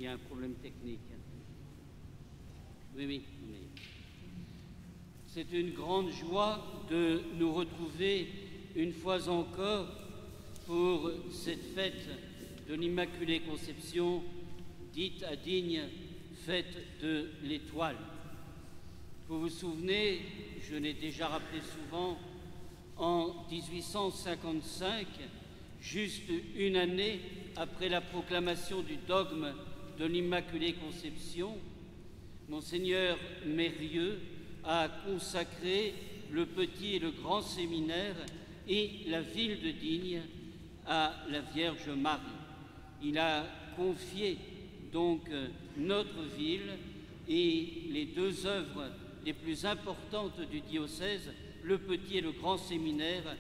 y a un problème technique. Oui. C'est une grande joie de nous retrouver une fois encore pour cette fête de l'Immaculée Conception, dite à Digne fête de l'Étoile. Vous vous souvenez, je l'ai déjà rappelé souvent, en 1855, juste une année après la proclamation du dogme de l'Immaculée Conception, Monseigneur Mérieux a consacré le petit et le grand séminaire et la ville de Digne à la Vierge Marie. Il a confié donc notre ville et les deux œuvres les plus importantes du diocèse, le petit et le grand séminaire,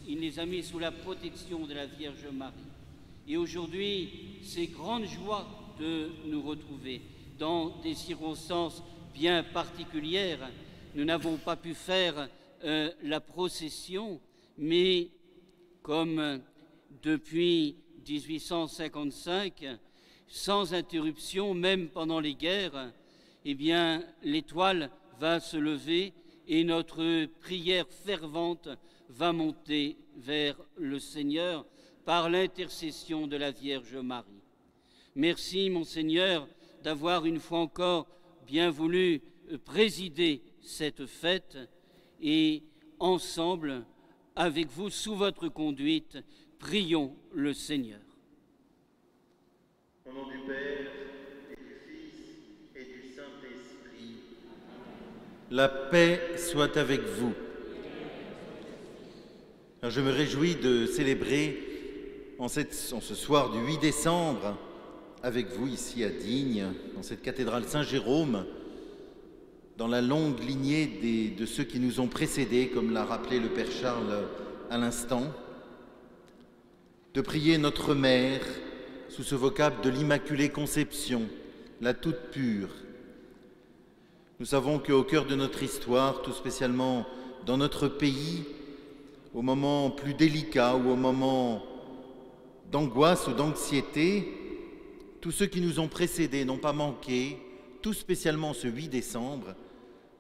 il les a mis sous la protection de la Vierge Marie. Et aujourd'hui, c'est grande joie de nous retrouver dans des circonstances bien particulières. Nous n'avons pas pu faire la procession, mais comme depuis 1855, sans interruption, même pendant les guerres, eh bien, l'étoile va se lever et notre prière fervente va monter vers le Seigneur par l'intercession de la Vierge Marie. Merci, Monseigneur, d'avoir une fois encore bien voulu présider cette fête et ensemble, avec vous, sous votre conduite, prions le Seigneur. Au nom du Père, et du Fils, et du Saint-Esprit. La paix soit avec vous. Alors, je me réjouis de célébrer en ce soir du 8 décembre avec vous ici à Digne, dans cette cathédrale Saint-Jérôme, dans la longue lignée de ceux qui nous ont précédés, comme l'a rappelé le Père Charles à l'instant, de prier notre Mère sous ce vocable de l'Immaculée Conception, la toute pure. Nous savons qu'au cœur de notre histoire, tout spécialement dans notre pays, au moment plus délicat ou au moment d'angoisse ou d'anxiété, tous ceux qui nous ont précédés n'ont pas manqué, tout spécialement ce 8 décembre,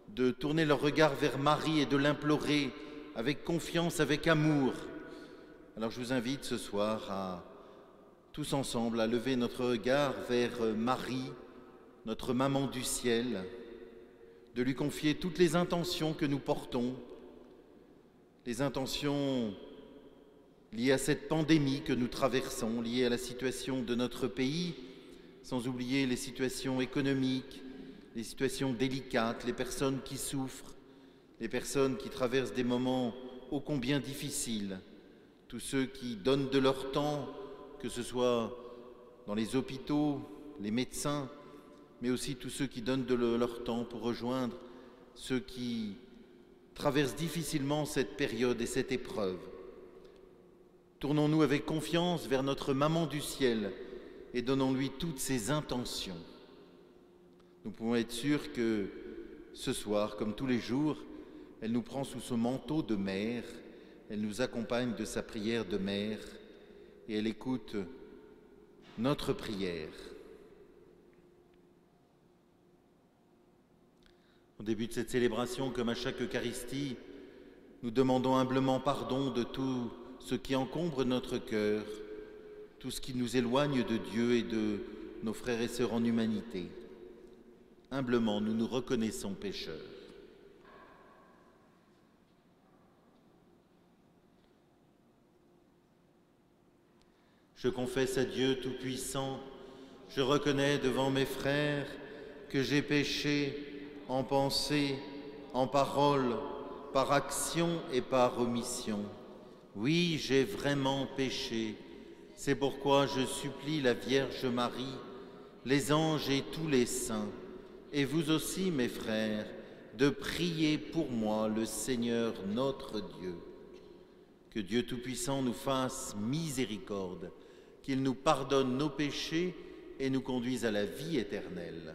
de tourner leur regard vers Marie et de l'implorer avec confiance, avec amour. Alors je vous invite ce soir à tous ensemble à lever notre regard vers Marie, notre maman du ciel, de lui confier toutes les intentions que nous portons, les intentions liées à cette pandémie que nous traversons, liées à la situation de notre pays, sans oublier les situations économiques, les situations délicates, les personnes qui souffrent, les personnes qui traversent des moments ô combien difficiles, tous ceux qui donnent de leur temps, que ce soit dans les hôpitaux, les médecins, mais aussi tous ceux qui donnent de leur temps pour rejoindre ceux qui traversent difficilement cette période et cette épreuve. Tournons-nous avec confiance vers notre maman du ciel et donnons-lui toutes ses intentions. Nous pouvons être sûrs que ce soir, comme tous les jours, elle nous prend sous ce manteau de mère, elle nous accompagne de sa prière de mère et elle écoute notre prière. Au début de cette célébration, comme à chaque Eucharistie, nous demandons humblement pardon de tout ce qui encombre notre cœur, tout ce qui nous éloigne de Dieu et de nos frères et sœurs en humanité. Humblement, nous nous reconnaissons pécheurs. Je confesse à Dieu Tout-Puissant, je reconnais devant mes frères que j'ai péché en pensée, en parole, par action et par omission. Oui, j'ai vraiment péché. C'est pourquoi je supplie la Vierge Marie, les anges et tous les saints, et vous aussi, mes frères, de prier pour moi le Seigneur notre Dieu. Que Dieu Tout-Puissant nous fasse miséricorde, qu'il nous pardonne nos péchés et nous conduise à la vie éternelle.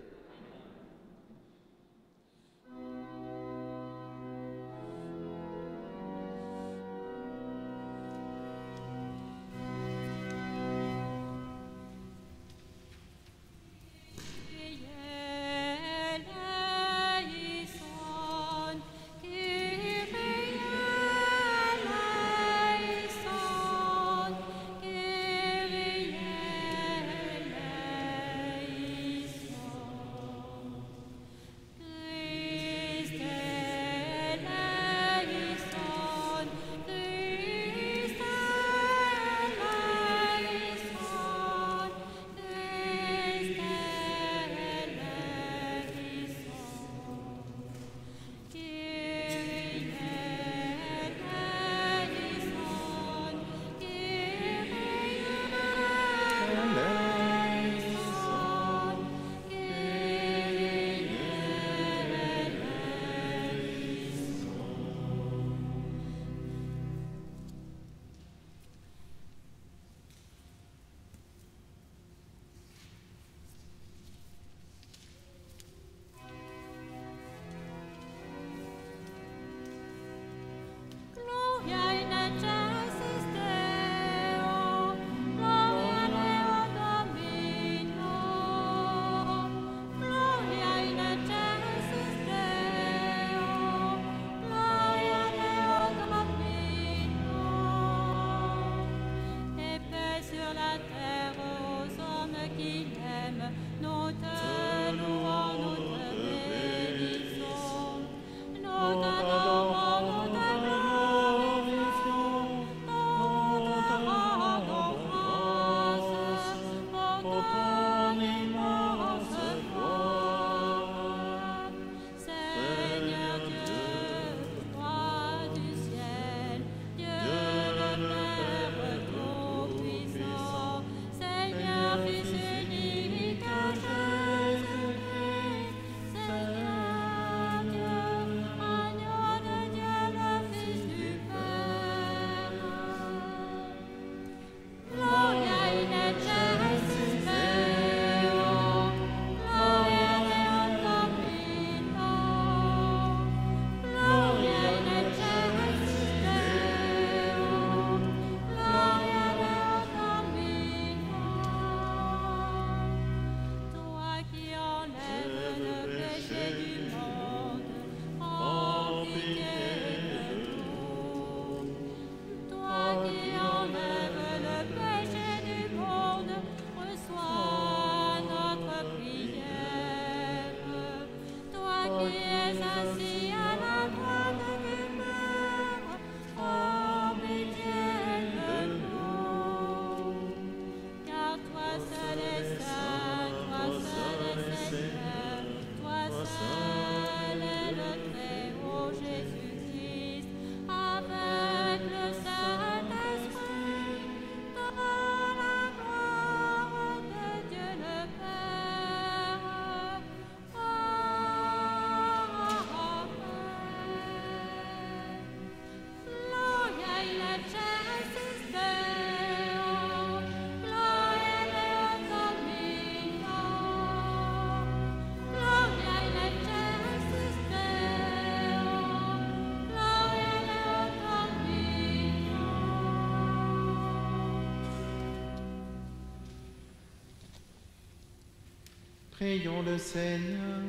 Prions le Seigneur.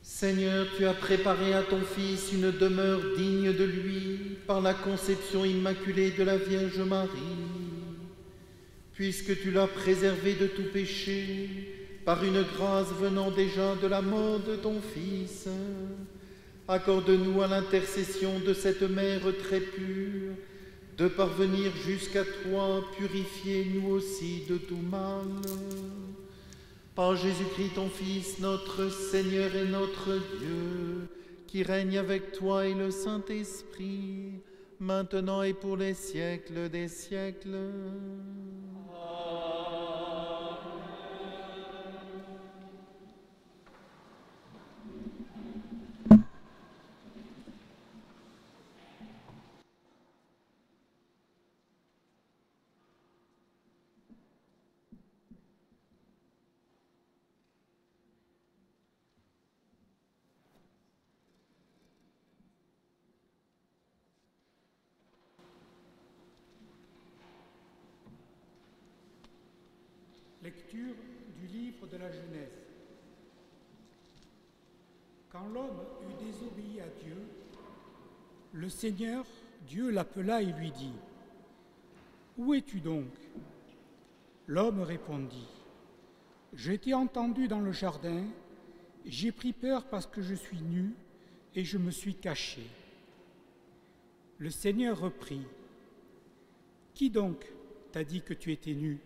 Seigneur, tu as préparé à ton Fils une demeure digne de lui par la conception immaculée de la Vierge Marie. Puisque tu l'as préservé de tout péché, par une grâce venant déjà de la mort de ton Fils, accorde-nous à l'intercession de cette Mère très pure, de parvenir jusqu'à toi, purifier nous aussi de tout mal. Par Jésus-Christ, ton Fils, notre Seigneur et notre Dieu, qui règne avec toi et le Saint-Esprit, maintenant et pour les siècles des siècles. Lecture du livre de la Genèse. Quand l'homme eut désobéi à Dieu, le Seigneur, Dieu, l'appela et lui dit : « Où es-tu donc ? » L'homme répondit : « Je t'ai entendu dans le jardin, j'ai pris peur parce que je suis nu et je me suis caché. » Le Seigneur reprit : « Qui donc t'a dit que tu étais nu ?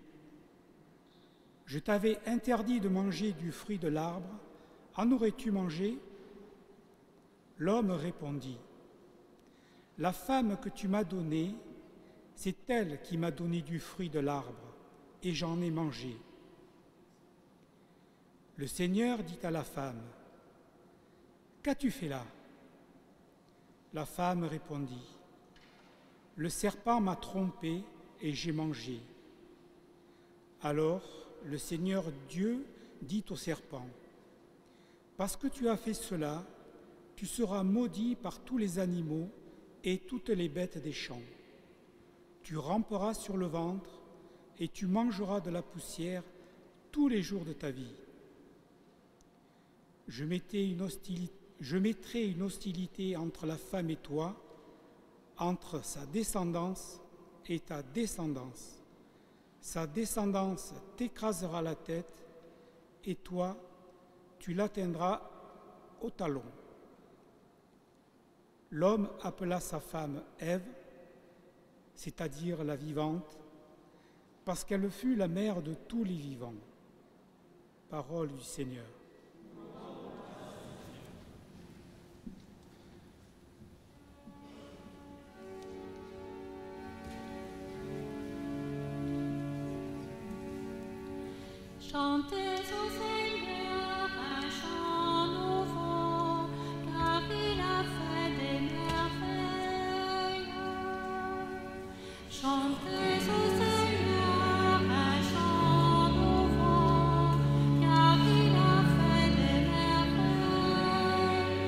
Je t'avais interdit de manger du fruit de l'arbre, en aurais-tu mangé ? » L'homme répondit : « La femme que tu m'as donnée, c'est elle qui m'a donné du fruit de l'arbre, et j'en ai mangé. » Le Seigneur dit à la femme : « Qu'as-tu fait là ? » La femme répondit : « Le serpent m'a trompée et j'ai mangé. » Alors le Seigneur Dieu dit au serpent : « Parce que tu as fait cela, tu seras maudit par tous les animaux et toutes les bêtes des champs. Tu ramperas sur le ventre et tu mangeras de la poussière tous les jours de ta vie. Je mettrai une hostilité entre la femme et toi, entre sa descendance et ta descendance. Sa descendance t'écrasera la tête, et toi, tu l'atteindras au talon. » L'homme appela sa femme Ève, c'est-à-dire la vivante, parce qu'elle fut la mère de tous les vivants. Parole du Seigneur. Chantez au Seigneur un chant nouveau, car il a fait des merveilles. Chantez au Seigneur un chant nouveau, car il a fait des merveilles.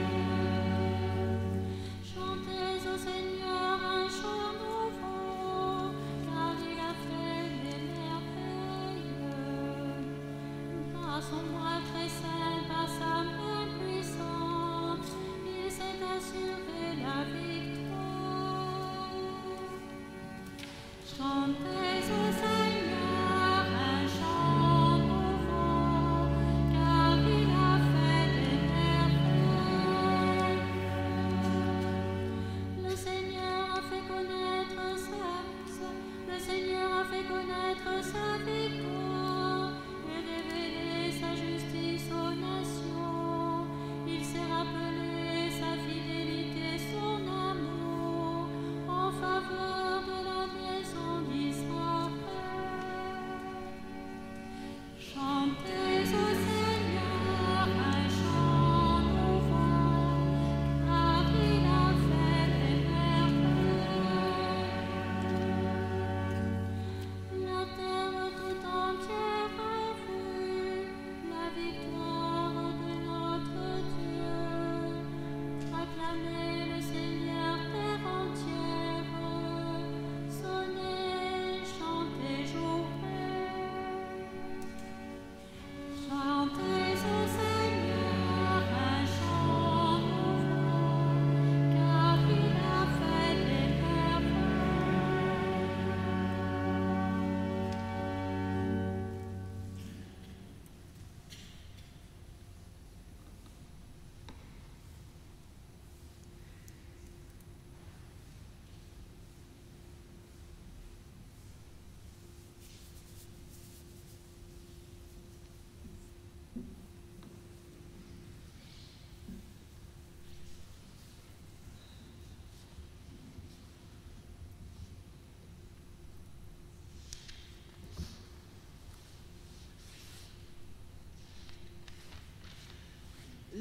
Chantez au Seigneur un chant nouveau, car il a fait des merveilles. Par son bras très saint, par sa main puissante, il s'est assuré la victoire.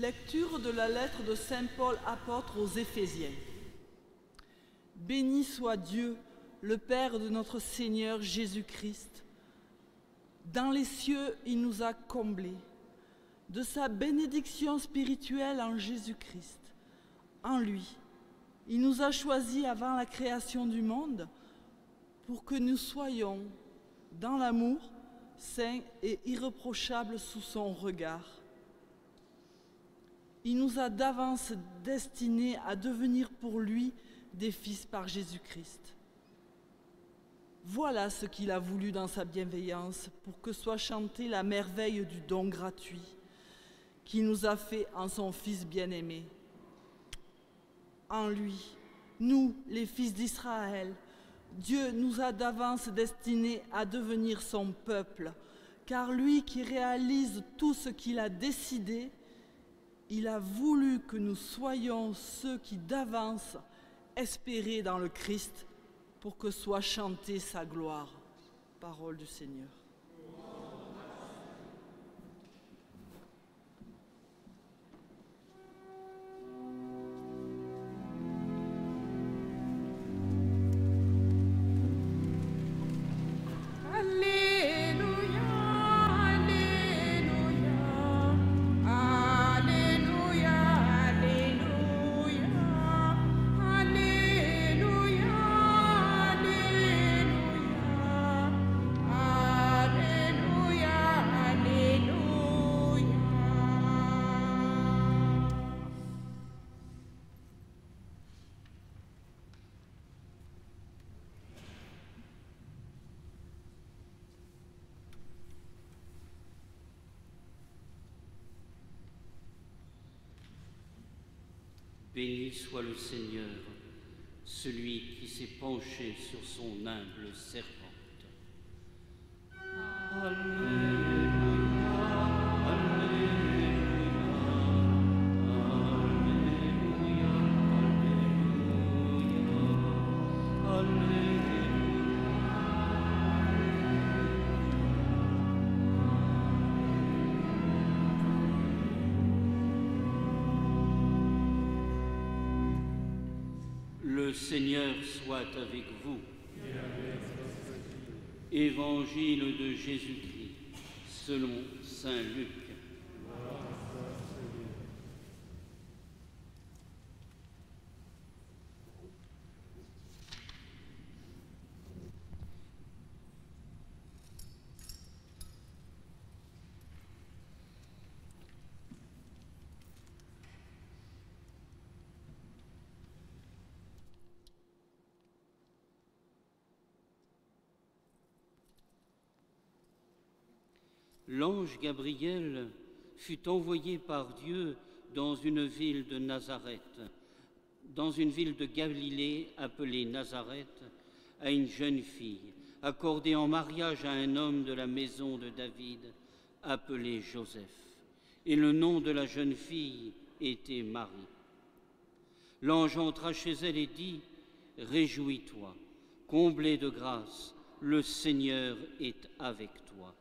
Lecture de la lettre de Saint Paul apôtre aux Éphésiens. Béni soit Dieu, le Père de notre Seigneur Jésus-Christ. Dans les cieux, il nous a comblés de sa bénédiction spirituelle en Jésus-Christ. En lui, il nous a choisis avant la création du monde pour que nous soyons, dans l'amour, saints et irréprochables sous son regard. Il nous a d'avance destinés à devenir pour lui des fils par Jésus-Christ. Voilà ce qu'il a voulu dans sa bienveillance pour que soit chantée la merveille du don gratuit qu'il nous a fait en son Fils bien-aimé. En lui, nous, les fils d'Israël, Dieu nous a d'avance destinés à devenir son peuple, car lui qui réalise tout ce qu'il a décidé, il a voulu que nous soyons ceux qui d'avance espéraient dans le Christ pour que soit chantée sa gloire. Parole du Seigneur. Béni soit le Seigneur, celui qui s'est penché sur son humble servante. Le Seigneur soit avec vous. Évangile de Jésus-Christ selon saint Luc. L'ange Gabriel fut envoyé par Dieu dans une ville de Nazareth, dans une ville de Galilée appelée Nazareth, à une jeune fille, accordée en mariage à un homme de la maison de David, appelé Joseph. Et le nom de la jeune fille était Marie. L'ange entra chez elle et dit : « Réjouis-toi, comblée de grâce, le Seigneur est avec toi. »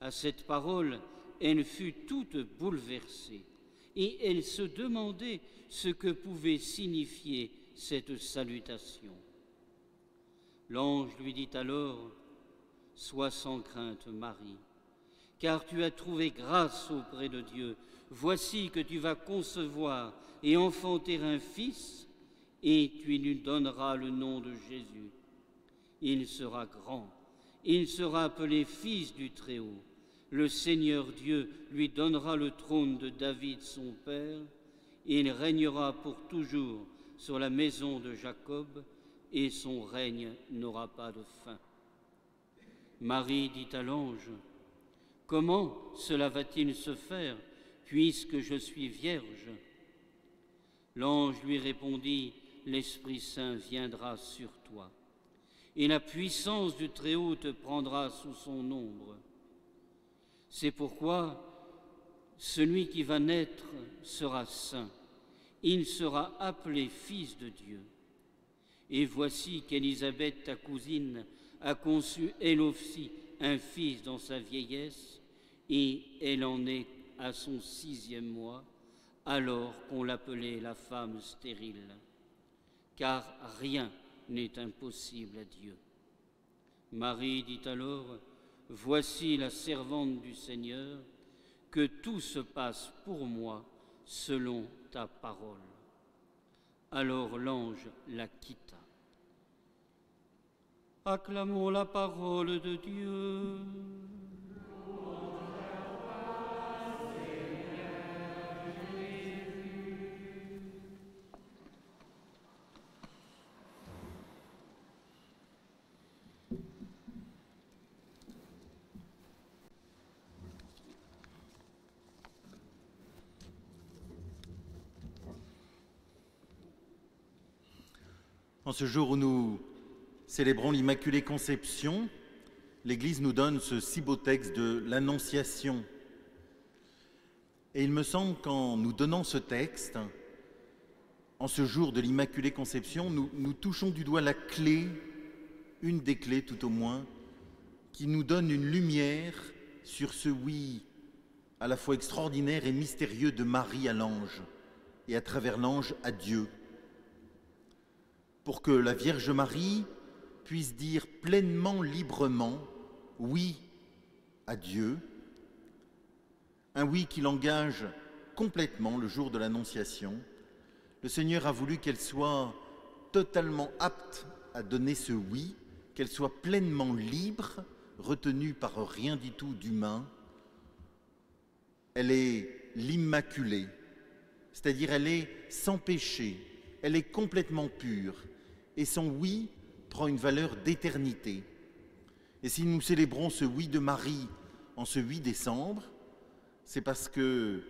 À cette parole, elle fut toute bouleversée et elle se demandait ce que pouvait signifier cette salutation. L'ange lui dit alors : « Sois sans crainte, Marie, car tu as trouvé grâce auprès de Dieu. Voici que tu vas concevoir et enfanter un fils, et tu lui donneras le nom de Jésus. Il sera grand, il sera appelé Fils du Très-Haut. Le Seigneur Dieu lui donnera le trône de David son père, et il régnera pour toujours sur la maison de Jacob, et son règne n'aura pas de fin. » Marie dit à l'ange : « Comment cela va-t-il se faire, puisque je suis vierge ?» L'ange lui répondit : « L'Esprit Saint viendra sur toi, et la puissance du Très-Haut te prendra sous son ombre. C'est pourquoi celui qui va naître sera saint, il sera appelé Fils de Dieu. Et voici qu'Élisabeth, ta cousine, a conçu elle aussi un fils dans sa vieillesse, et elle en est à son 6e mois, alors qu'on l'appelait la femme stérile. Car rien n'est impossible à Dieu. Marie dit alors, « Voici la servante du Seigneur, que tout se passe pour moi selon ta parole. » Alors l'ange la quitta. Acclamons la parole de Dieu. En ce jour où nous célébrons l'Immaculée Conception, l'Église nous donne ce si beau texte de l'Annonciation. Et il me semble qu'en nous donnant ce texte, en ce jour de l'Immaculée Conception, nous touchons du doigt la clé, une des clés tout au moins, qui nous donne une lumière sur ce oui à la fois extraordinaire et mystérieux de Marie à l'ange, et à travers l'ange à Dieu. Pour que la Vierge Marie puisse dire pleinement, librement, oui à Dieu, un oui qui l'engage complètement le jour de l'Annonciation. Le Seigneur a voulu qu'elle soit totalement apte à donner ce oui, qu'elle soit pleinement libre, retenue par rien du tout d'humain. Elle est l'Immaculée, c'est-à-dire elle est sans péché, elle est complètement pure. Et son oui prend une valeur d'éternité. Et si nous célébrons ce oui de Marie en ce 8 décembre, c'est parce que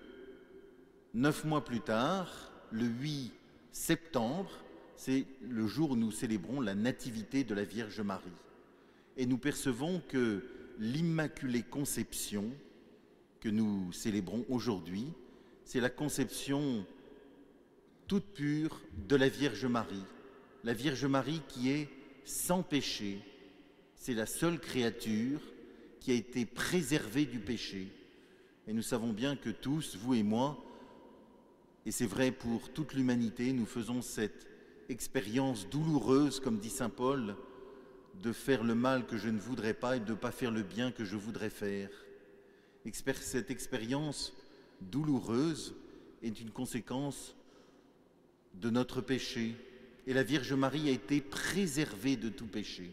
9 mois plus tard, le 8 septembre, c'est le jour où nous célébrons la nativité de la Vierge Marie. Et nous percevons que l'Immaculée Conception que nous célébrons aujourd'hui, c'est la conception toute pure de la Vierge Marie. La Vierge Marie qui est sans péché, c'est la seule créature qui a été préservée du péché. Et nous savons bien que tous, vous et moi, et c'est vrai pour toute l'humanité, nous faisons cette expérience douloureuse, comme dit saint Paul, de faire le mal que je ne voudrais pas et de ne pas faire le bien que je voudrais faire. Cette expérience douloureuse est une conséquence de notre péché. Et la Vierge Marie a été préservée de tout péché.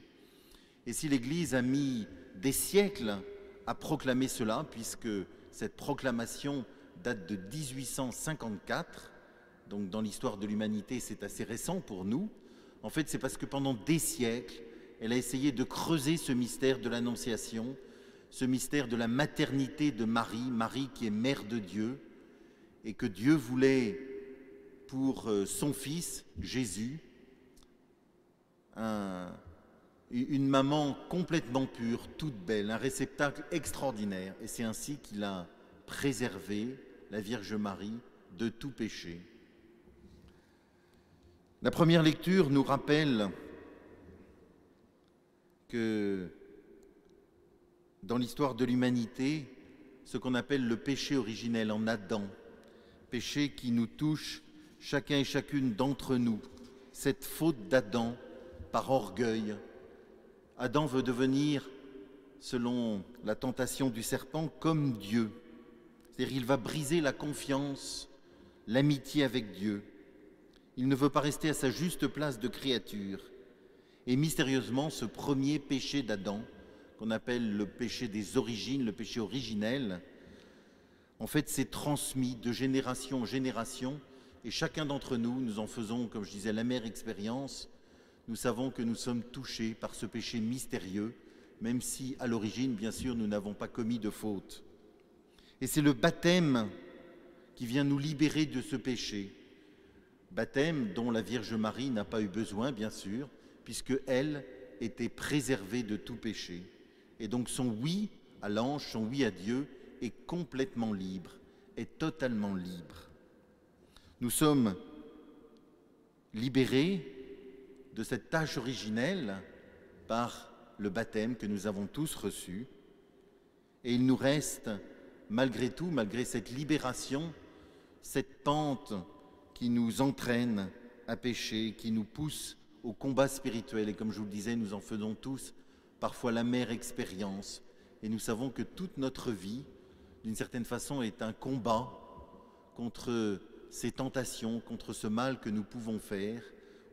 Et si l'Église a mis des siècles à proclamer cela, puisque cette proclamation date de 1854, donc dans l'histoire de l'humanité c'est assez récent pour nous, en fait c'est parce que pendant des siècles, elle a essayé de creuser ce mystère de l'Annonciation, ce mystère de la maternité de Marie, Marie qui est mère de Dieu, et que Dieu voulait pour son fils, Jésus, une maman complètement pure, toute belle, un réceptacle extraordinaire. Et c'est ainsi qu'il a préservé la Vierge Marie de tout péché. La première lecture nous rappelle que dans l'histoire de l'humanité, ce qu'on appelle le péché originel en Adam, péché qui nous touche chacun et chacune d'entre nous, cette faute d'Adam par orgueil. Adam veut devenir, selon la tentation du serpent, comme Dieu. C'est-à-dire qu'il va briser la confiance, l'amitié avec Dieu. Il ne veut pas rester à sa juste place de créature. Et mystérieusement, ce premier péché d'Adam, qu'on appelle le péché des origines, le péché originel, en fait, s'est transmis de génération en génération. Et chacun d'entre nous, nous en faisons, comme je disais, l'amère expérience. Nous savons que nous sommes touchés par ce péché mystérieux, même si, à l'origine, bien sûr, nous n'avons pas commis de faute. Et c'est le baptême qui vient nous libérer de ce péché. Baptême dont la Vierge Marie n'a pas eu besoin, bien sûr, puisque elle était préservée de tout péché. Et donc son oui à l'ange, son oui à Dieu, est complètement libre, est totalement libre. Nous sommes libérés de cette tâche originelle par le baptême que nous avons tous reçu. Et il nous reste malgré tout, malgré cette libération, cette pente qui nous entraîne à pécher, qui nous pousse au combat spirituel. Et comme je vous le disais, nous en faisons tous parfois l'amère expérience. Et nous savons que toute notre vie, d'une certaine façon, est un combat contre ces tentations, contre ce mal que nous pouvons faire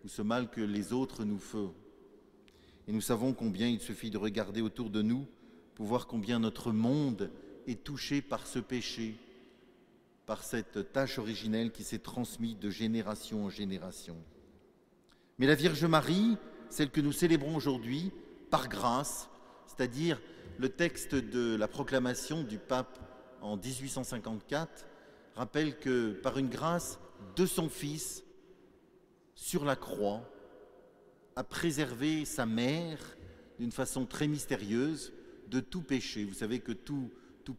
ou ce mal que les autres nous font. Et nous savons combien il suffit de regarder autour de nous pour voir combien notre monde est touché par ce péché, par cette tâche originelle qui s'est transmise de génération en génération. Mais la Vierge Marie, celle que nous célébrons aujourd'hui, par grâce, c'est-à-dire le texte de la proclamation du pape en 1854, rappelle que par une grâce de son Fils, sur la croix, a préservé sa mère d'une façon très mystérieuse de tout péché. Vous savez que tout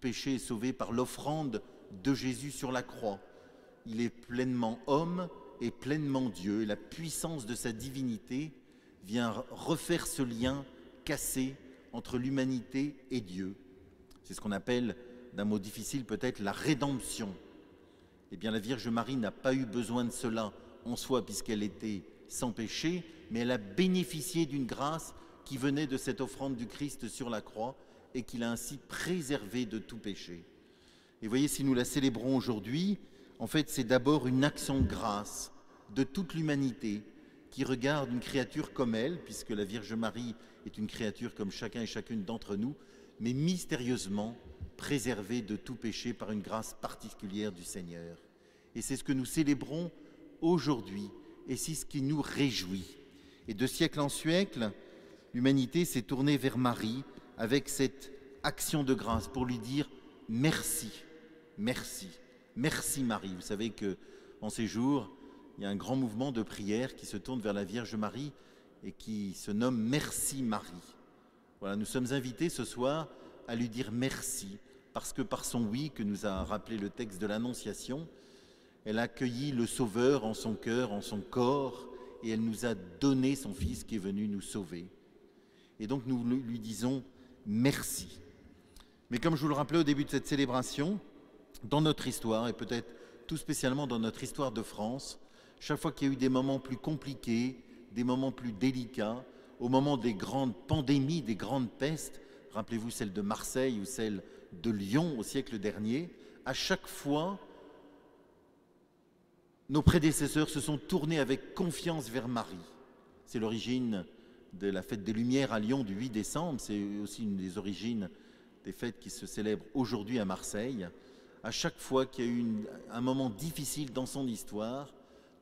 péché est sauvé par l'offrande de Jésus sur la croix. Il est pleinement homme et pleinement Dieu. Et la puissance de sa divinité vient refaire ce lien cassé entre l'humanité et Dieu. C'est ce qu'on appelle, d'un mot difficile peut-être, la rédemption. Eh bien, la Vierge Marie n'a pas eu besoin de cela en soi puisqu'elle était sans péché, mais elle a bénéficié d'une grâce qui venait de cette offrande du Christ sur la croix et qui l'a ainsi préservée de tout péché. Et voyez, si nous la célébrons aujourd'hui, en fait, c'est d'abord une action de grâce de toute l'humanité qui regarde une créature comme elle, puisque la Vierge Marie est une créature comme chacun et chacune d'entre nous, mais mystérieusement préservée de tout péché par une grâce particulière du Seigneur. Et c'est ce que nous célébrons aujourd'hui, et c'est ce qui nous réjouit. Et de siècle en siècle, l'humanité s'est tournée vers Marie avec cette action de grâce pour lui dire merci, merci, merci Marie. Vous savez qu'en ces jours, il y a un grand mouvement de prière qui se tourne vers la Vierge Marie et qui se nomme Merci Marie. Voilà, nous sommes invités ce soir à lui dire merci, parce que par son oui, que nous a rappelé le texte de l'Annonciation, elle a accueilli le Sauveur en son cœur, en son corps, et elle nous a donné son Fils qui est venu nous sauver. Et donc nous lui disons merci. Mais comme je vous le rappelais au début de cette célébration, dans notre histoire, et peut-être tout spécialement dans notre histoire de France, chaque fois qu'il y a eu des moments plus compliqués, des moments plus délicats, au moment des grandes pandémies, des grandes pestes, rappelez-vous celle de Marseille ou celle de Lyon au siècle dernier, à chaque fois, nos prédécesseurs se sont tournés avec confiance vers Marie. C'est l'origine de la fête des Lumières à Lyon du 8 décembre, c'est aussi une des origines des fêtes qui se célèbrent aujourd'hui à Marseille. À chaque fois qu'il y a eu un moment difficile dans son histoire,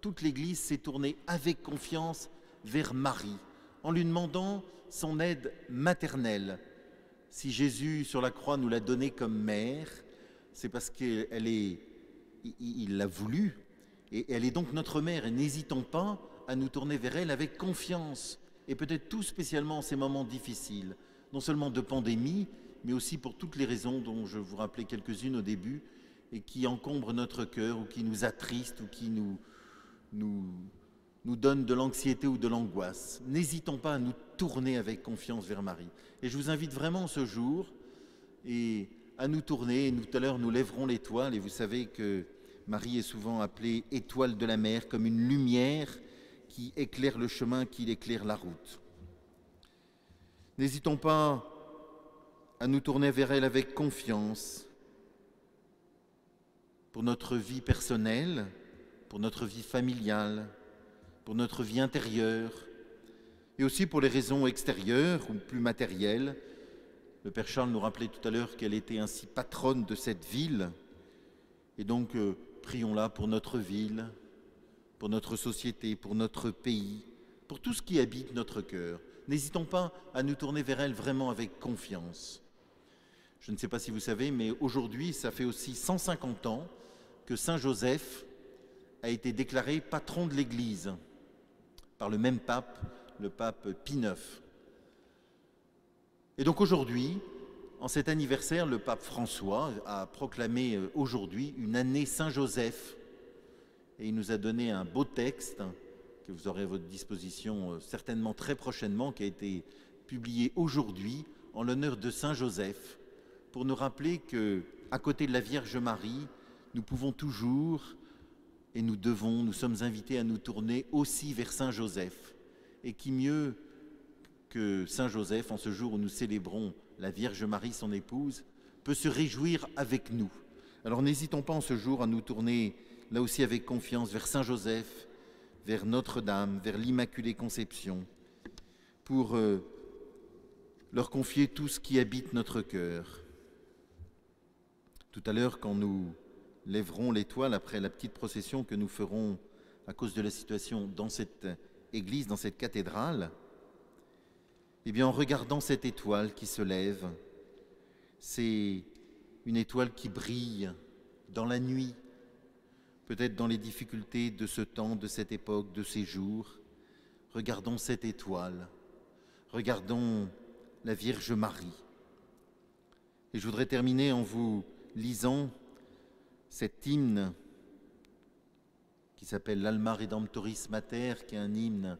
toute l'Église s'est tournée avec confiance vers Marie, en lui demandant son aide maternelle. Si Jésus, sur la croix, nous l'a donnée comme mère, c'est parce qu'il l'a voulu, et elle est donc notre mère. Et n'hésitons pas à nous tourner vers elle avec confiance, et peut-être tout spécialement en ces moments difficiles, non seulement de pandémie, mais aussi pour toutes les raisons dont je vous rappelais quelques-unes au début, et qui encombrent notre cœur, ou qui nous attristent, ou qui nous donnent de l'anxiété ou de l'angoisse. N'hésitons pas à nous tourner avec confiance vers Marie. Et je vous invite vraiment ce jour à nous tourner. Et tout à l'heure, nous lèverons l'étoile. Et vous savez que Marie est souvent appelée étoile de la mer, comme une lumière qui éclaire le chemin, qui éclaire la route. N'hésitons pas à nous tourner vers elle avec confiance pour notre vie personnelle, pour notre vie familiale, pour notre vie intérieure, et aussi pour les raisons extérieures ou plus matérielles. Le Père Charles nous rappelait tout à l'heure qu'elle était ainsi patronne de cette ville, et donc prions-la pour notre ville, pour notre société, pour notre pays, pour tout ce qui habite notre cœur. N'hésitons pas à nous tourner vers elle vraiment avec confiance. Je ne sais pas si vous savez, mais aujourd'hui, ça fait aussi 150 ans que Saint Joseph a été déclaré patron de l'Église par le même pape, le pape Pie IX. Et donc aujourd'hui, en cet anniversaire, le pape François a proclamé aujourd'hui une année Saint-Joseph. Et il nous a donné un beau texte que vous aurez à votre disposition certainement très prochainement, qui a été publié aujourd'hui en l'honneur de Saint-Joseph, pour nous rappeler que, à côté de la Vierge Marie, nous pouvons toujours et nous sommes invités à nous tourner aussi vers Saint Joseph. Et qui mieux que Saint Joseph, en ce jour où nous célébrons la Vierge Marie, son épouse, peut se réjouir avec nous. Alors n'hésitons pas en ce jour à nous tourner, là aussi avec confiance, vers Saint Joseph, vers Notre-Dame, vers l'Immaculée Conception, pour leur confier tout ce qui habite notre cœur. Tout à l'heure, quand nous lèverons l'étoile après la petite procession que nous ferons à cause de la situation dans cette église, dans cette cathédrale, eh bien en regardant cette étoile qui se lève, c'est une étoile qui brille dans la nuit, peut-être dans les difficultés de ce temps, de cette époque, de ces jours. Regardons cette étoile, regardons la Vierge Marie. Et je voudrais terminer en vous lisant cet hymne qui s'appelle l'Alma Redemptoris Mater, qui est un hymne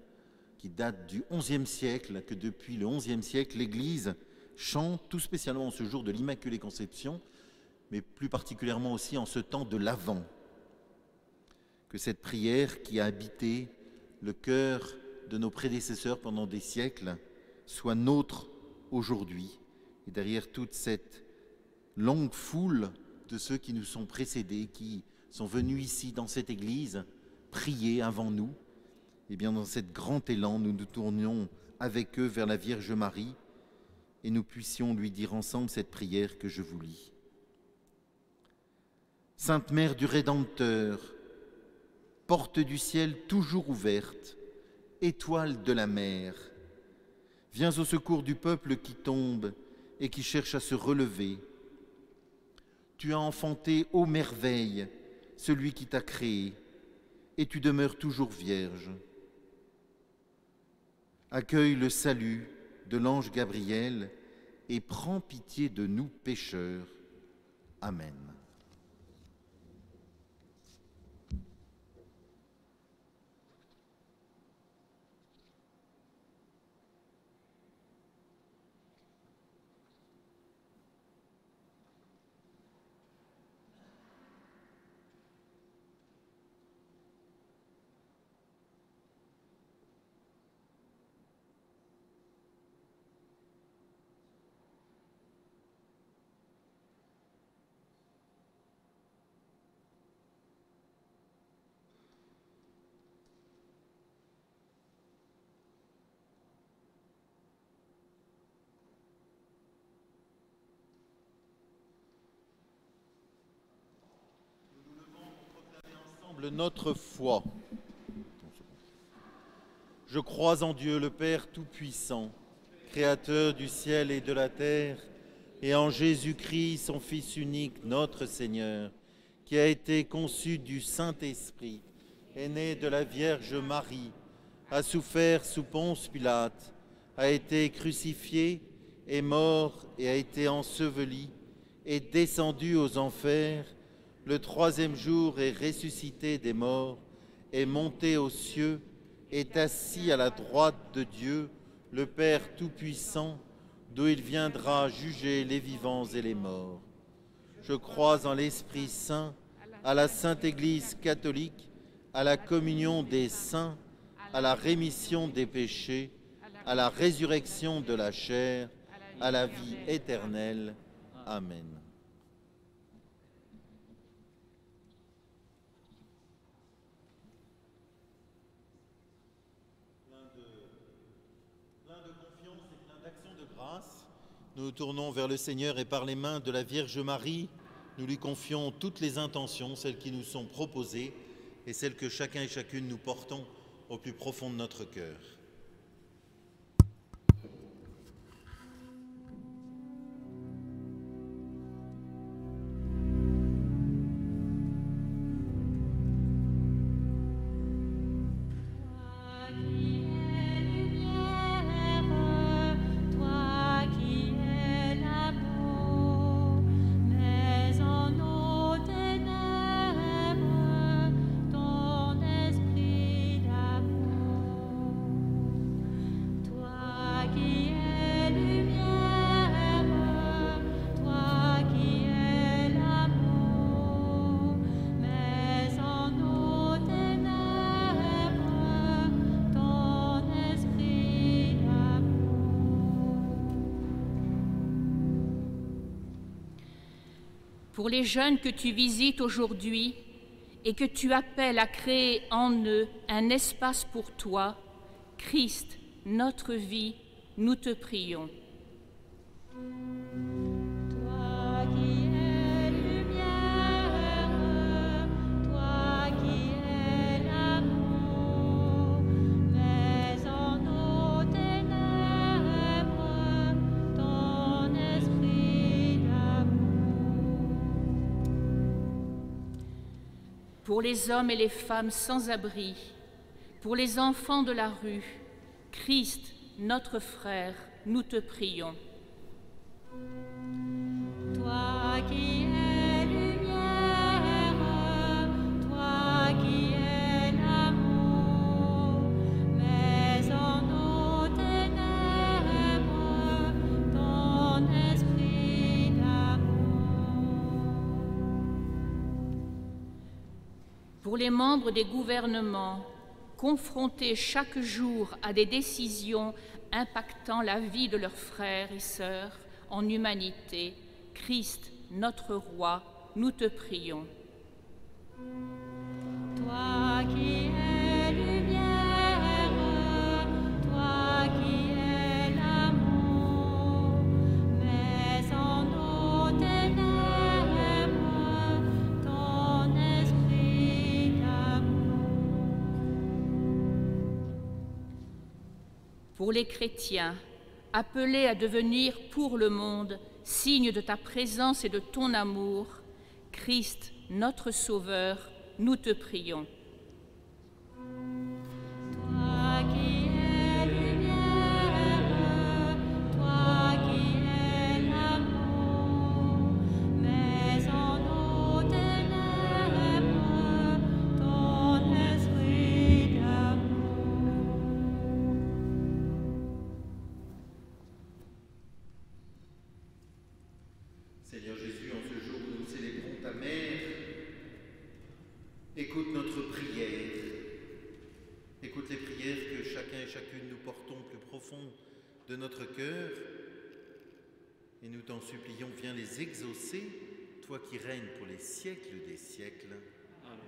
qui date du XIe siècle, que depuis le XIe siècle, l'Église chante tout spécialement en ce jour de l'Immaculée Conception, mais plus particulièrement aussi en ce temps de l'Avent. Que cette prière qui a habité le cœur de nos prédécesseurs pendant des siècles soit nôtre aujourd'hui. Et derrière toute cette longue foule de ceux qui nous sont précédés, qui sont venus ici dans cette église prier avant nous, et bien dans cet grand élan, nous nous tournions avec eux vers la Vierge Marie et nous puissions lui dire ensemble cette prière que je vous lis. Sainte Mère du Rédempteur, porte du ciel toujours ouverte, étoile de la mer, viens au secours du peuple qui tombe et qui cherche à se relever. Tu as enfanté, ô merveille, celui qui t'a créé, et tu demeures toujours vierge. Accueille le salut de l'ange Gabriel et prends pitié de nous pécheurs. Amen. Notre foi. Je crois en Dieu, le Père Tout-Puissant, Créateur du ciel et de la terre, et en Jésus-Christ, son Fils unique, notre Seigneur, qui a été conçu du Saint-Esprit, est né de la Vierge Marie, a souffert sous Ponce Pilate, a été crucifié, est mort et a été enseveli, est descendu aux enfers. Le troisième jour est ressuscité des morts, est monté aux cieux, est assis à la droite de Dieu, le Père Tout-Puissant, d'où il viendra juger les vivants et les morts. Je crois en l'Esprit Saint, à la Sainte Église catholique, à la communion des saints, à la rémission des péchés, à la résurrection de la chair, à la vie éternelle. Amen. Nous nous tournons vers le Seigneur et par les mains de la Vierge Marie, nous lui confions toutes les intentions, celles qui nous sont proposées et celles que chacun et chacune nous portons au plus profond de notre cœur. Ton esprit d'amour pour les jeunes que tu visites aujourd'hui et que tu appelles à créer en eux un espace pour toi, Christ, notre vie, nous te prions. Toi qui es lumière, toi qui es l'amour, mets en nos ténèbres ton esprit d'amour. Pour les hommes et les femmes sans abri, pour les enfants de la rue, Christ, notre frère, nous te prions. Toi qui es lumière, toi qui es l'amour, mets en nos ténèbres ton esprit d'amour. Pour les membres des gouvernements, confrontés chaque jour à des décisions impactant la vie de leurs frères et sœurs en humanité, Christ, notre Roi, nous te prions. Toi qui es lumière, toi qui es l'amour, mets en nos ténèbres ton esprit d'amour. Pour les chrétiens, appelés à devenir pour le monde signe de ta présence et de ton amour, Christ, notre Sauveur, nous te prions. Toi qui es lumière, toi qui es l'amour, mets en nos ténèbres ton esprit d'amour. Seigneur Jésus, en ce jour où nous célébrons ta mère, écoute notre prière. Écoute les prières que chacun et chacune nous portons au plus profond de notre cœur. Et nous t'en supplions, viens les exaucer, toi qui règnes pour les siècles des siècles. Amen.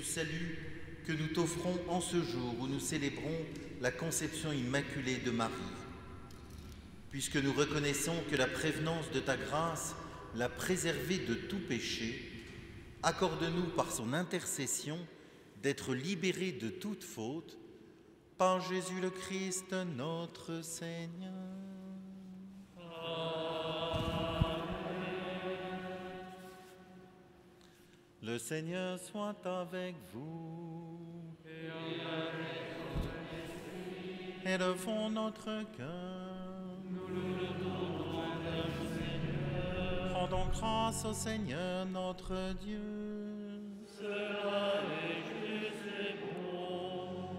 salut que nous t'offrons en ce jour où nous célébrons la conception immaculée de Marie. Puisque nous reconnaissons que la prévenance de ta grâce l'a préservée de tout péché, accorde-nous par son intercession d'être libérés de toute faute, par Jésus le Christ, notre Seigneur. Le Seigneur soit avec vous. Élevons notre cœur. Nous le tournons vers le Seigneur. Rendons grâce au Seigneur notre Dieu. Cela est juste et bon.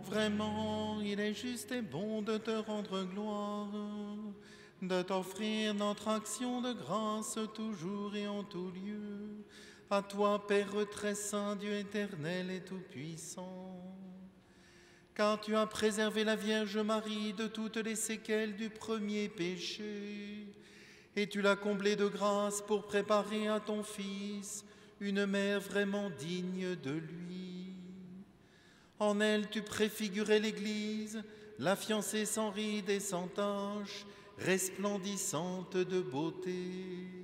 Vraiment, il est juste et bon de te rendre gloire, de t'offrir notre action de grâce toujours et en tout lieu. À toi, Père très saint, Dieu éternel et tout-puissant, car tu as préservé la Vierge Marie de toutes les séquelles du premier péché, et tu l'as comblée de grâce pour préparer à ton Fils une mère vraiment digne de lui. En elle, tu préfigurais l'Église, la fiancée sans ride et sans tache, resplendissante de beauté.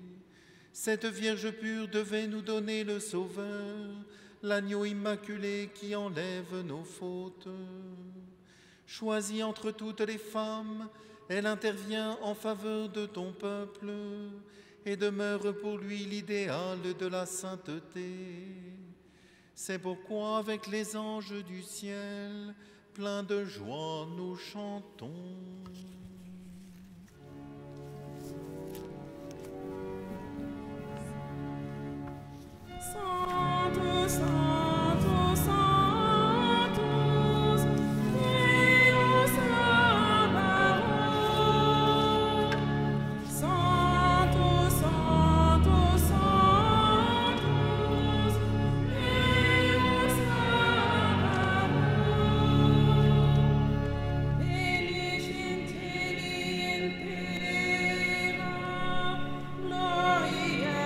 Cette Vierge pure devait nous donner le Sauveur, l'agneau immaculé qui enlève nos fautes. Choisie entre toutes les femmes, elle intervient en faveur de ton peuple et demeure pour lui l'idéal de la sainteté. C'est pourquoi avec les anges du ciel, pleins de joie, nous chantons. Sanctus, Sanctus, Sanctus, Deus Sabaoth. Sanctus, Sanctus, Sanctus, Deus Sabaoth. Benedicent in terra, gloria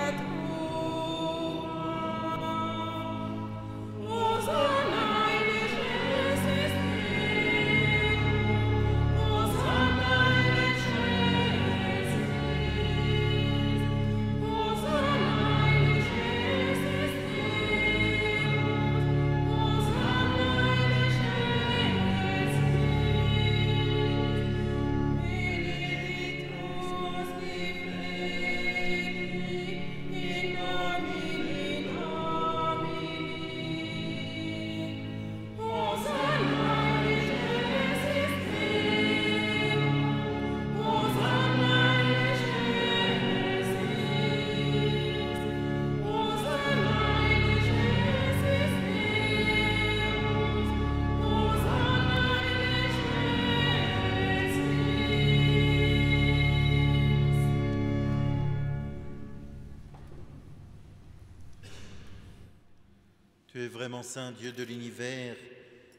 Tu es vraiment saint, Dieu de l'univers,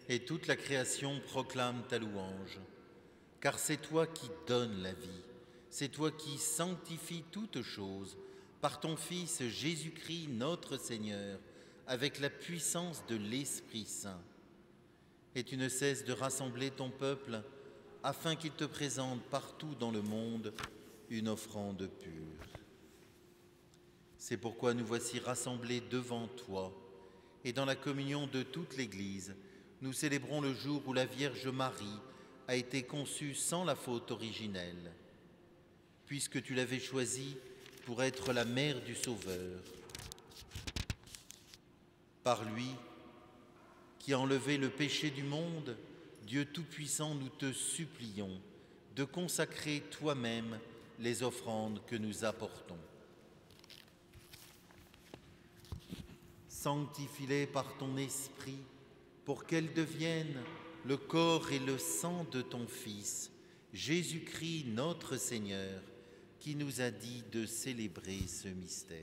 et toute la création proclame ta louange. Car c'est toi qui donnes la vie, c'est toi qui sanctifies toutes choses, par ton Fils Jésus-Christ notre Seigneur, avec la puissance de l'Esprit Saint. Et tu ne cesses de rassembler ton peuple, afin qu'il te présente partout dans le monde une offrande pure. C'est pourquoi nous voici rassemblés devant toi, et dans la communion de toute l'Église, nous célébrons le jour où la Vierge Marie a été conçue sans la faute originelle, puisque tu l'avais choisie pour être la mère du Sauveur. Par lui, qui a enlevé le péché du monde, Dieu Tout-Puissant, nous te supplions de consacrer toi-même les offrandes que nous apportons. Sanctifie-les par ton Esprit, pour qu'elles deviennent le corps et le sang de ton Fils, Jésus-Christ notre Seigneur, qui nous a dit de célébrer ce mystère.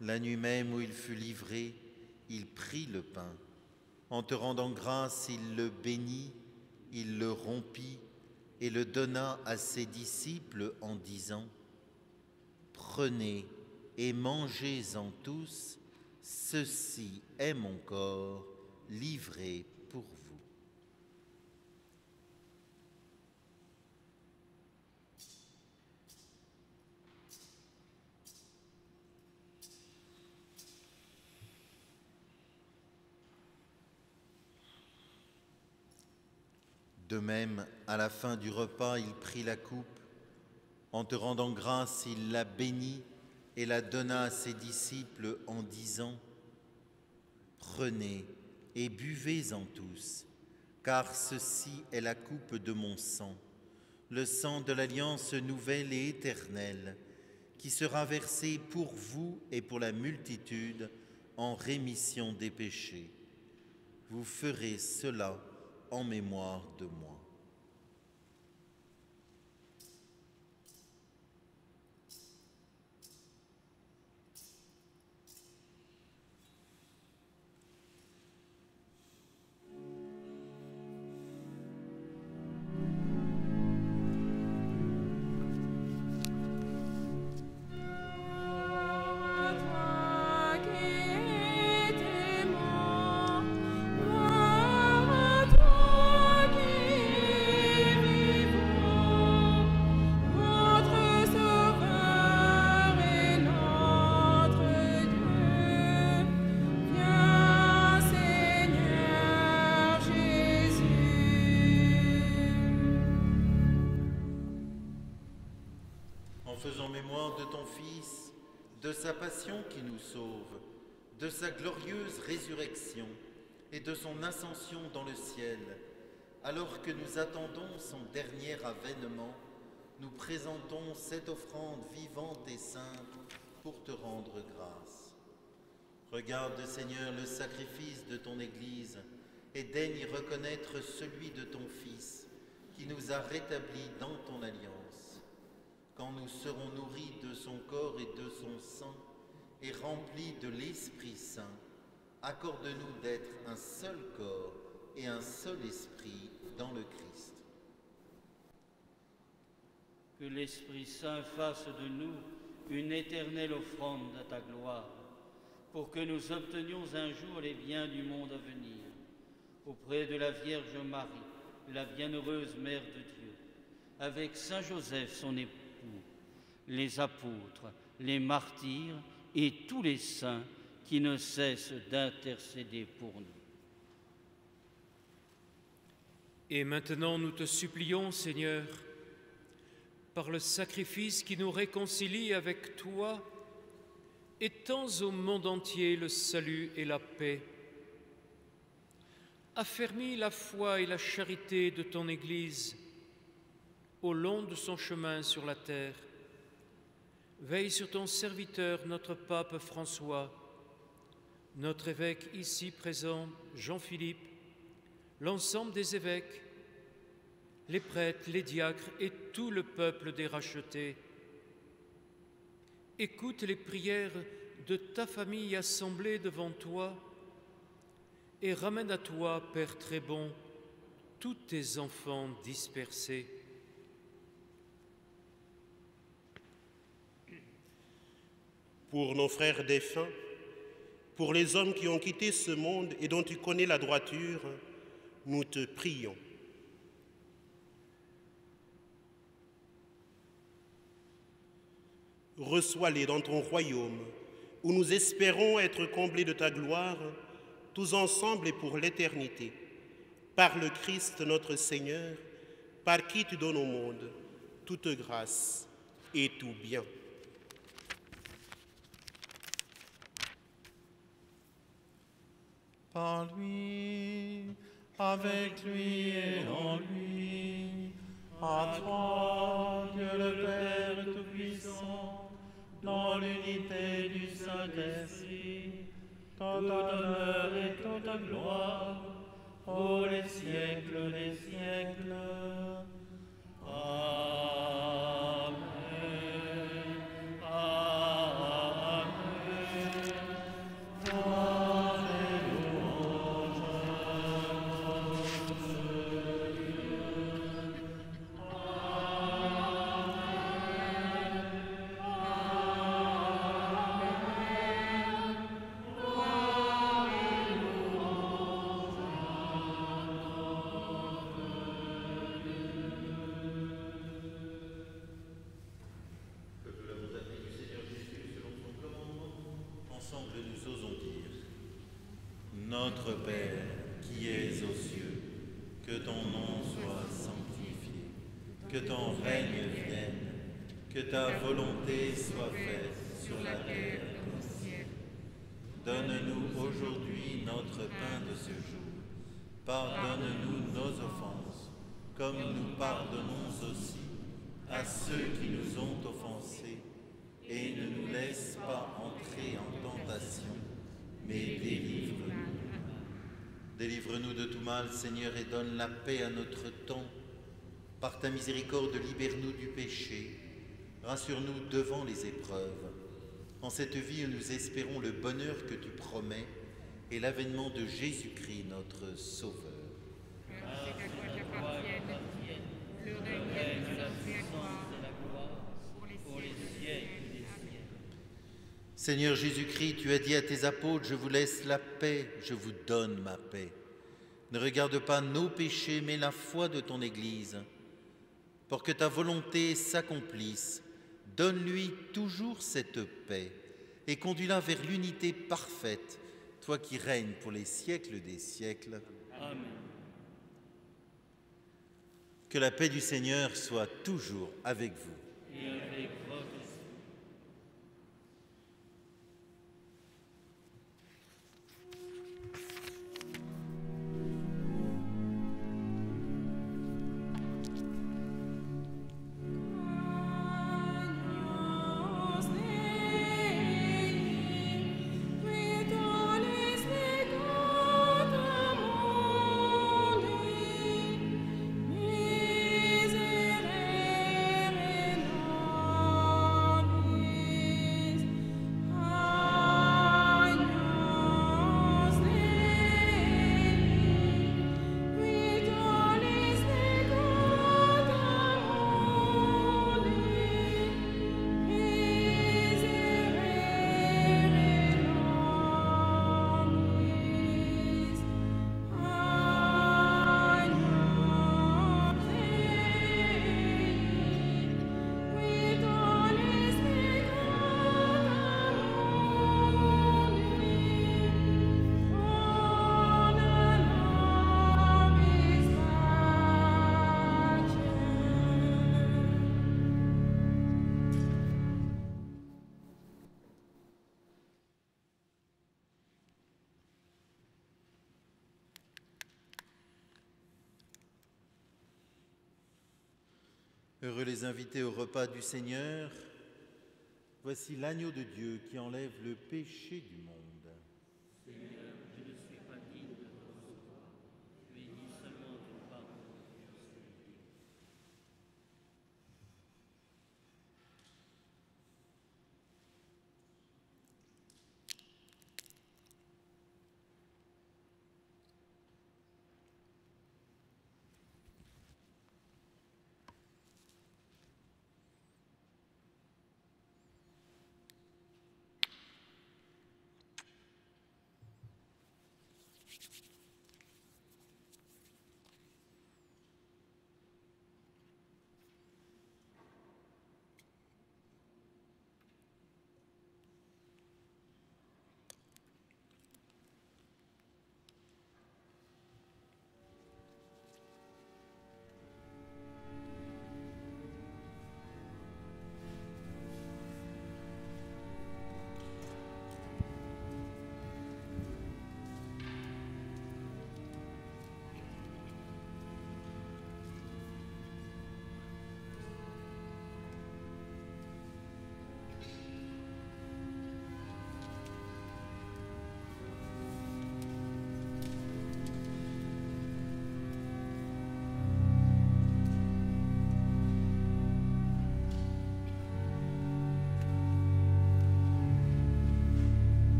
La nuit même où il fut livré, il prit le pain. En te rendant grâce, il le bénit, il le rompit et le donna à ses disciples en disant : « Prenez et mangez-en tous, Ceci est mon corps livré pour vous. De même, à la fin du repas, il prit la coupe. En te rendant grâce, il la bénit et la donna à ses disciples en disant : « Prenez et buvez-en tous, car ceci est la coupe de mon sang, le sang de l'alliance nouvelle et éternelle, qui sera versé pour vous et pour la multitude en rémission des péchés. Vous ferez cela en mémoire de moi. » Faisons mémoire de ton Fils, de sa passion qui nous sauve, de sa glorieuse résurrection et de son ascension dans le ciel. Alors que nous attendons son dernier avènement, nous présentons cette offrande vivante et sainte pour te rendre grâce. Regarde, Seigneur, le sacrifice de ton Église et daigne y reconnaître celui de ton Fils qui nous a rétablis dans ton alliance. Quand nous serons nourris de son corps et de son sang et remplis de l'Esprit Saint, accorde-nous d'être un seul corps et un seul esprit dans le Christ. Que l'Esprit Saint fasse de nous une éternelle offrande à ta gloire, pour que nous obtenions un jour les biens du monde à venir, auprès de la Vierge Marie, la bienheureuse Mère de Dieu, avec Saint Joseph, son époux, les apôtres, les martyrs et tous les saints qui ne cessent d'intercéder pour nous. Et maintenant, nous te supplions, Seigneur, par le sacrifice qui nous réconcilie avec toi, étends au monde entier le salut et la paix. Affermis la foi et la charité de ton Église au long de son chemin sur la terre. Veille sur ton serviteur, notre pape François, notre évêque ici présent, Jean-Philippe, l'ensemble des évêques, les prêtres, les diacres et tout le peuple des rachetés. Écoute les prières de ta famille assemblée devant toi et ramène à toi, Père très bon, tous tes enfants dispersés. Pour nos frères défunts, pour les hommes qui ont quitté ce monde et dont tu connais la droiture, nous te prions. Reçois-les dans ton royaume, où nous espérons être comblés de ta gloire, tous ensemble et pour l'éternité, par le Christ notre Seigneur, par qui tu donnes au monde toute grâce et tout bien. Par lui, avec lui et en lui, à toi, Dieu le Père Tout-Puissant, dans l'unité du Saint-Esprit, tout honneur et toute gloire, pour les siècles des siècles. Amen. Amen. Amen. ensemble, nous osons dire: Notre Père, qui es aux cieux, que ton nom soit sanctifié, que ton règne vienne, que ta volonté soit faite sur la terre comme au ciel. Donne-nous aujourd'hui notre pain de ce jour. Pardonne-nous nos offenses, comme nous pardonnons aussi à ceux qui nous ont offensés. Et ne nous laisse pas entrer en tentation, mais délivre-nous. Délivre-nous de tout mal, Seigneur, et donne la paix à notre temps. Par ta miséricorde, libère-nous du péché. Rassure-nous devant les épreuves. En cette vie où nous espérons le bonheur que tu promets et l'avènement de Jésus-Christ, notre Sauveur. Seigneur Jésus-Christ, tu as dit à tes apôtres: je vous laisse la paix, je vous donne ma paix. Ne regarde pas nos péchés, mais la foi de ton Église. Pour que ta volonté s'accomplisse, donne-lui toujours cette paix et conduis-la vers l'unité parfaite, toi qui règnes pour les siècles des siècles. Amen. Que la paix du Seigneur soit toujours avec vous. Et avec votre esprit. Heureux les invités au repas du Seigneur. Voici l'agneau de Dieu qui enlève le péché du monde. Seigneur, je ne suis pas digne de te recevoir, mais dis seulement une parole, je serai guéri.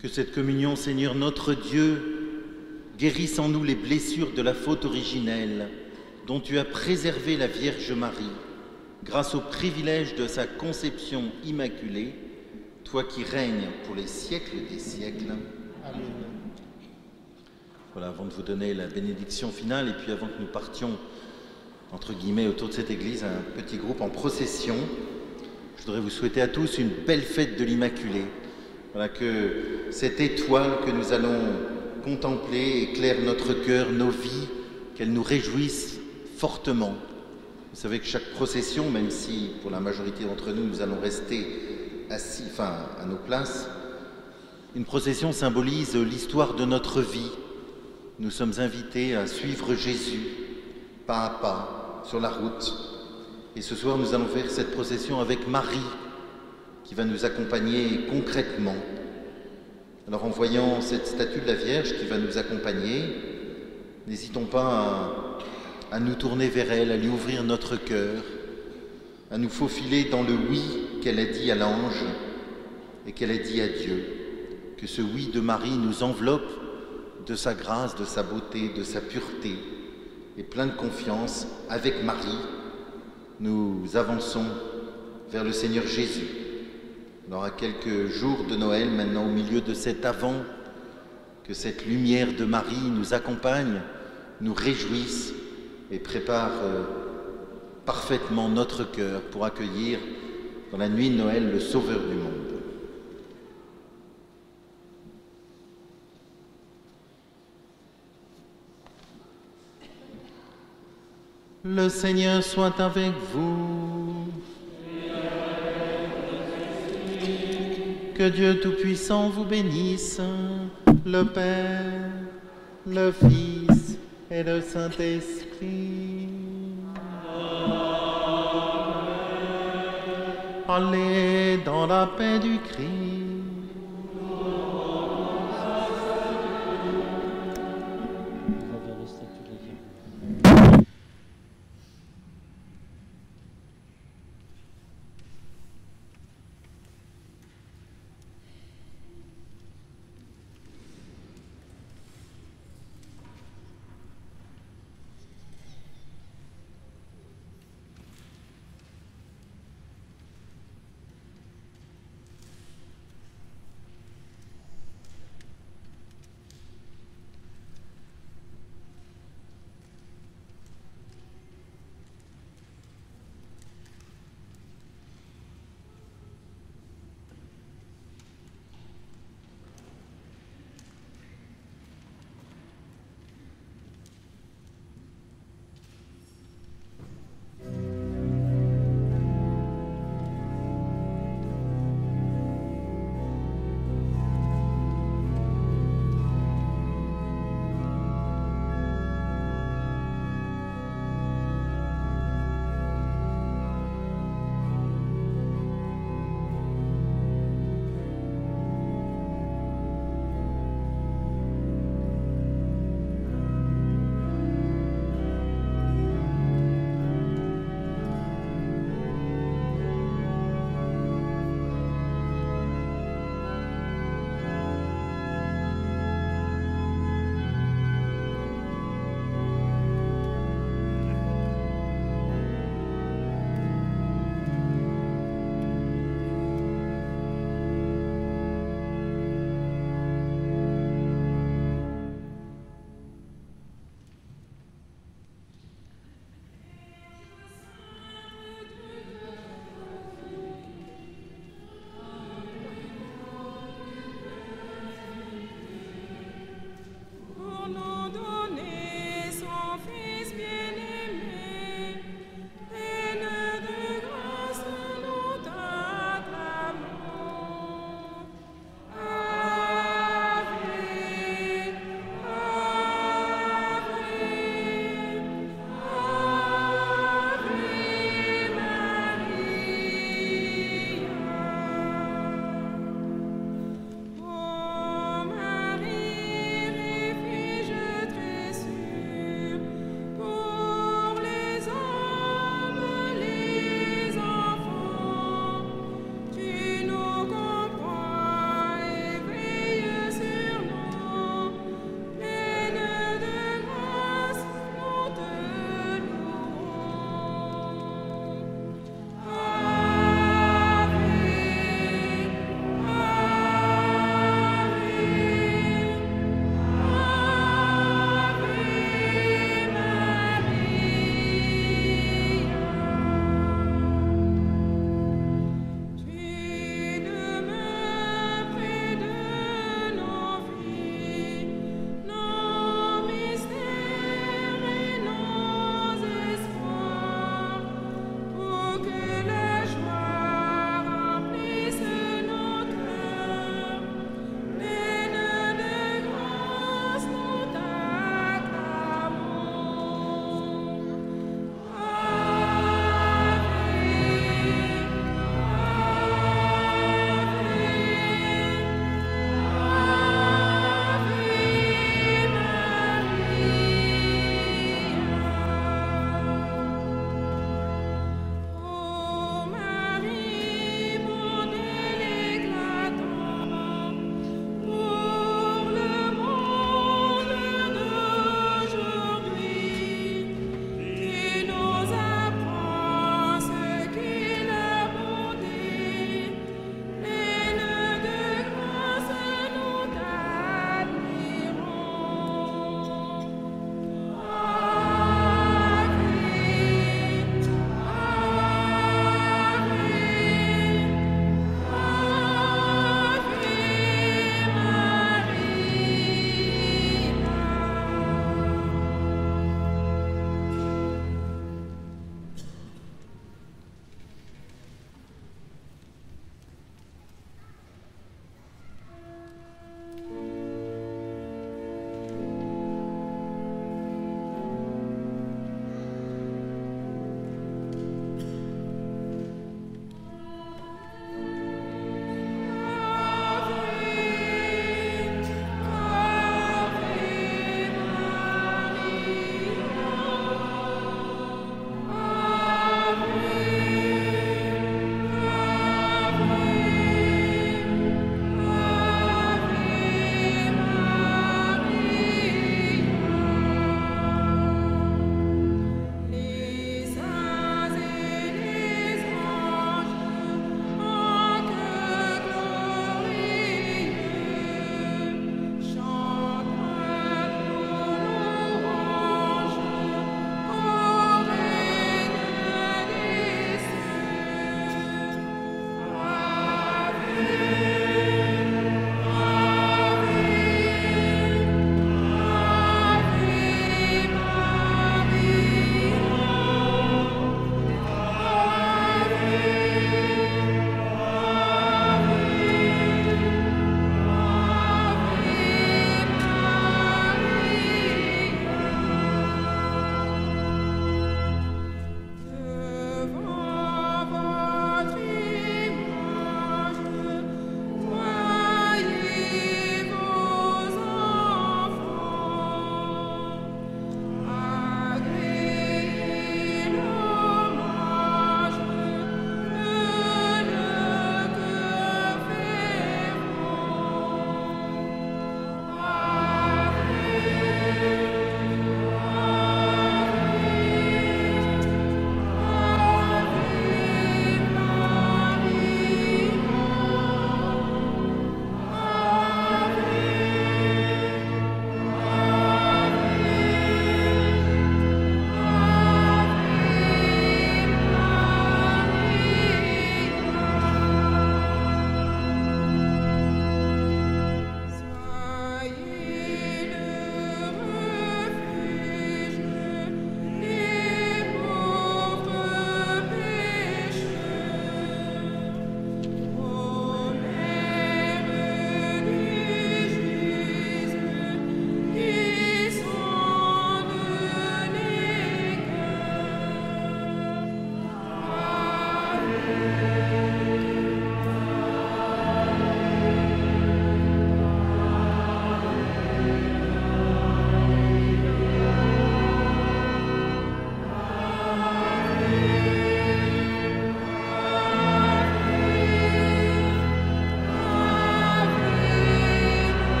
Que cette communion, Seigneur notre Dieu, guérisse en nous les blessures de la faute originelle dont tu as préservé la Vierge Marie, grâce au privilège de sa conception immaculée, toi qui règnes pour les siècles des siècles. Amen. Voilà, avant de vous donner la bénédiction finale, et puis avant que nous partions, entre guillemets, autour de cette église, un petit groupe en procession, je voudrais vous souhaiter à tous une belle fête de l'Immaculée. Voilà, que cette étoile que nous allons contempler éclaire notre cœur, nos vies, qu'elle nous réjouisse fortement. Vous savez que chaque procession, même si pour la majorité d'entre nous, nous allons rester assis, à nos places, une procession symbolise l'histoire de notre vie. Nous sommes invités à suivre Jésus, pas à pas, sur la route. Et ce soir, nous allons faire cette procession avec Marie, qui va nous accompagner concrètement. Alors en voyant cette statue de la Vierge qui va nous accompagner, n'hésitons pas à nous tourner vers elle, à lui ouvrir notre cœur, à nous faufiler dans le oui qu'elle a dit à l'ange et qu'elle a dit à Dieu. Que ce oui de Marie nous enveloppe de sa grâce, de sa beauté, de sa pureté. Et plein de confiance, avec Marie, nous avançons vers le Seigneur Jésus. Alors à quelques jours de Noël, maintenant au milieu de cet Avent, que cette lumière de Marie nous accompagne, nous réjouisse et prépare parfaitement notre cœur pour accueillir dans la nuit de Noël le Sauveur du monde. Le Seigneur soit avec vous. Que Dieu Tout-Puissant vous bénisse, le Père, le Fils et le Saint-Esprit. Allez dans la paix du Christ.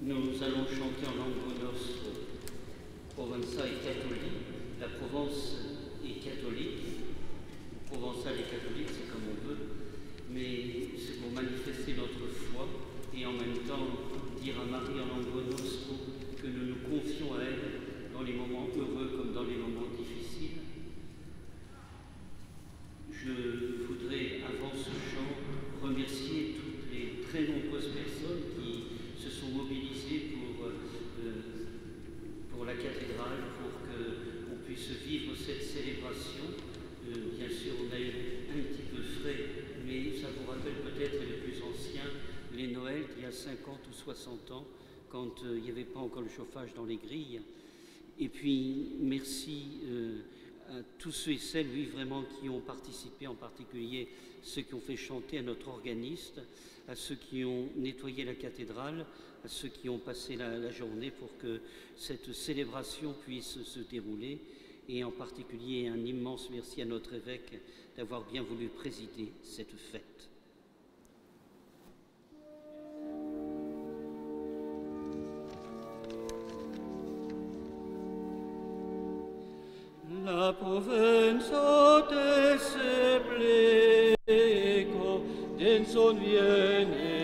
Nous allons chanter en langue nostre, provençal et catholique. La Provence est catholique, provençal et catholique, c'est comme on veut, mais c'est pour manifester notre foi et en même temps dire à Marie en langue nostre que nous nous confions à elle dans les moments heureux comme dans les moments difficiles. Je voudrais, avant ce chant, remercier toutes les très nombreuses personnes qui se sont mobilisées pour la cathédrale, pour qu'on puisse vivre cette célébration. Bien sûr, on a eu un petit peu frais, mais ça vous rappelle peut-être les plus anciens, les Noëls d'il y a 50 ou 60 ans, quand il n'y avait pas encore le chauffage dans les grilles. Et puis, merci à tous ceux et celles, oui, vraiment, qui ont participé, en particulier ceux qui ont fait chanter à notre organiste, à ceux qui ont nettoyé la cathédrale, à ceux qui ont passé la journée pour que cette célébration puisse se dérouler. Et en particulier, un immense merci à notre évêque d'avoir bien voulu présider cette fête. La Provenza te supplico, den son viene